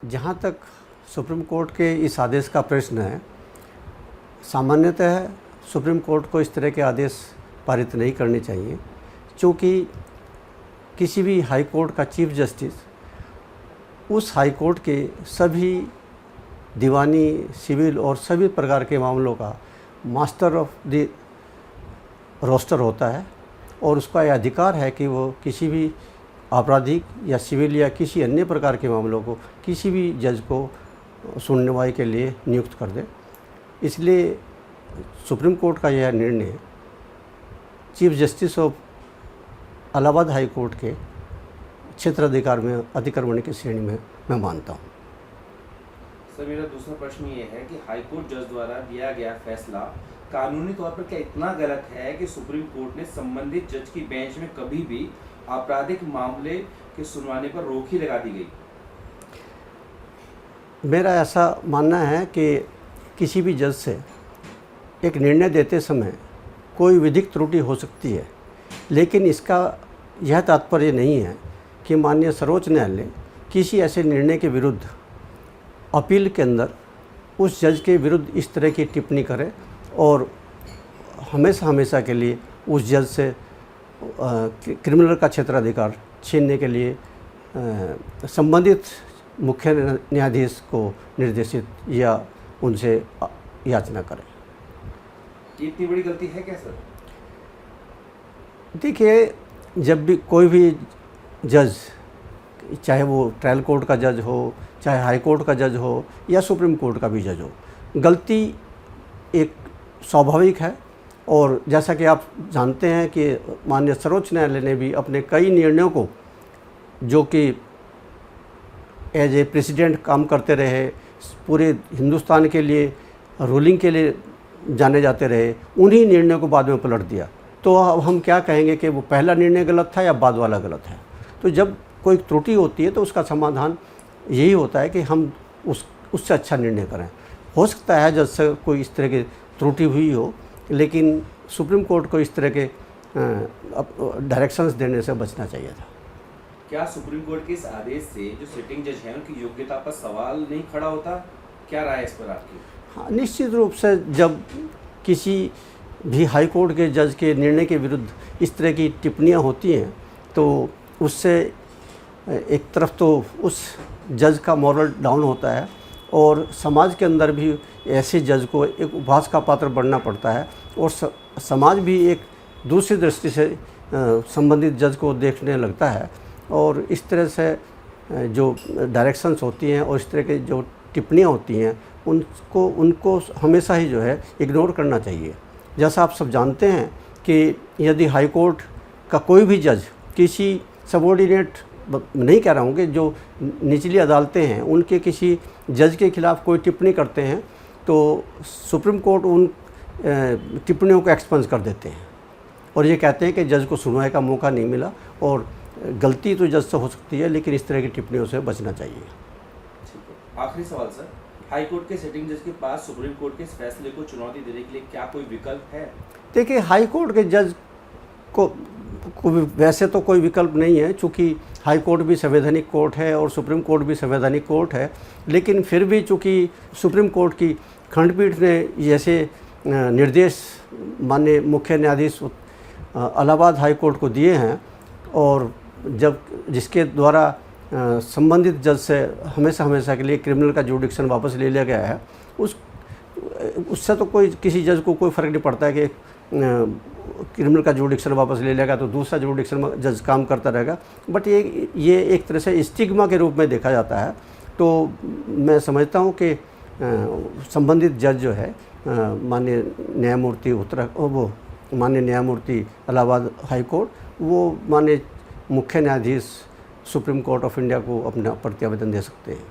जहाँ तक supreme court के इस आदेश का प्रश्न है, सामान्यतः सुप्रीम कोर्ट को इस तरह के आदेश पारित नहीं करने चाहिए, क्योंकि किसी भी हाई कोर्ट का चीफ जस्टिस उस हाई कोर्ट के सभी दीवानी, सिविल और सभी प्रकार के मामलों का मास्टर ऑफ द रोस्टर होता है और उसका यह अधिकार है कि वो किसी भी आपराधिक या सिविल या किसी अन्य प्रकार के मामलों को किसी भी जज को सुनवाई के लिए नियुक्त कर दे। इसलिए सुप्रीम कोर्ट का यह निर्णय chief justice of Allahabad high court के क्षेत्राधिकार में अतिक्रमण की श्रेणी में मैं मानता हूँ। सर, मेरा दूसरा प्रश्न ये है कि हाई कोर्ट जज द्वारा दिया गया फैसला कानूनी तौर पर क्या इतना गलत है कि सुप्रीम कोर्ट ने संबंधित जज की बेंच में कभी भी आपराधिक मामले के सुनवाने पर रोक ही लगा दी गई? मेरा ऐसा मानना है कि किसी भी जज से एक निर्णय देते समय कोई विधिक त्रुटि हो सकती है, लेकिन इसका यह तात्पर्य नहीं है कि माननीय सर्वोच्च न्यायालय किसी ऐसे निर्णय के विरुद्ध अपील के अंदर उस जज के विरुद्ध इस तरह की टिप्पणी करे और हमेशा के लिए उस जज से क्रिमिनल का क्षेत्राधिकार छीनने के लिए संबंधित मुख्य न्यायाधीश को निर्देशित या उनसे याचना करें। ये इतनी बड़ी गलती है क्या सर? देखिए, जब भी कोई भी जज, चाहे वो ट्रायल कोर्ट का जज हो, चाहे हाई कोर्ट का जज हो या सुप्रीम कोर्ट का भी जज हो, गलती एक स्वाभाविक है। और जैसा कि आप जानते हैं कि माननीय सर्वोच्च न्यायालय ने भी अपने कई निर्णयों को, जो कि एज ए प्रेसिडेंट काम करते रहे, पूरे हिंदुस्तान के लिए रूलिंग के लिए जाने जाते रहे, उन्हीं निर्णयों को बाद में पलट दिया। तो अब हम क्या कहेंगे कि वो पहला निर्णय गलत था या बाद वाला गलत है? तो जब कोई त्रुटि होती है तो उसका समाधान यही होता है कि हम उससे अच्छा निर्णय करें। हो सकता है जज से कोई इस तरह की त्रुटि हुई हो, लेकिन सुप्रीम कोर्ट को इस तरह के डायरेक्शंस देने से बचना चाहिए था। क्या सुप्रीम कोर्ट के इस आदेश से जो सिटिंग जज हैं उनकी योग्यता पर सवाल नहीं खड़ा होता? क्या राय है इस पर आपकी? हाँ, निश्चित रूप से जब किसी भी हाई कोर्ट के जज के निर्णय के विरुद्ध इस तरह की टिप्पणियाँ होती हैं तो उससे एक तरफ तो उस जज का मॉरल डाउन होता है और समाज के अंदर भी ऐसे जज को एक उपहास का पात्र बनना पड़ता है और समाज भी एक दूसरी दृष्टि से संबंधित जज को देखने लगता है। और इस तरह से जो डायरेक्शंस होती हैं और इस तरह की जो टिप्पणियाँ होती हैं उनको हमेशा ही जो है इग्नोर करना चाहिए। जैसा आप सब जानते हैं कि यदि हाई कोर्ट का कोई भी जज किसी सबॉर्डिनेट, नहीं कह रहा हूँ कि जो निचली अदालतें हैं उनके किसी जज के खिलाफ़ कोई टिप्पणी करते हैं तो सुप्रीम कोर्ट उन टिप्पणियों को एक्सपंज कर देते हैं और ये कहते हैं कि जज को सुनवाई का मौका नहीं मिला और गलती तो जज से हो सकती है, लेकिन इस तरह की टिप्पणियों से बचना चाहिए। ठीक है, आखिरी सवाल सर, हाई कोर्ट के सिटिंग जज के पास सुप्रीम कोर्ट के इस फैसले को चुनौती देने के लिए क्या कोई विकल्प है? देखिए, हाई कोर्ट के जज को वैसे तो कोई विकल्प नहीं है, चूँकि हाई कोर्ट भी संवैधानिक कोर्ट है और सुप्रीम कोर्ट भी संवैधानिक कोर्ट है, लेकिन फिर भी चूँकि सुप्रीम कोर्ट की खंडपीठ ने जैसे निर्देश माननीय मुख्य न्यायाधीश इलाहाबाद हाई कोर्ट को दिए हैं और जब जिसके द्वारा संबंधित जज से हमेशा के लिए क्रिमिनल का जुडिक्शन वापस ले लिया गया है, उससे तो कोई किसी जज को कोई फ़र्क नहीं पड़ता है कि क्रिमिनल का जुडिक्शन वापस ले लेगा तो दूसरा जुडिक्शन जज काम करता रहेगा। बट ये एक तरह से स्टिग्मा के रूप में देखा जाता है। तो मैं समझता हूँ कि संबंधित जज जो है माननीय न्यायमूर्ति इलाहाबाद हाई कोर्ट, वो माननीय मुख्य न्यायाधीश सुप्रीम कोर्ट ऑफ इंडिया को अपना प्रत्यावेदन दे सकते हैं।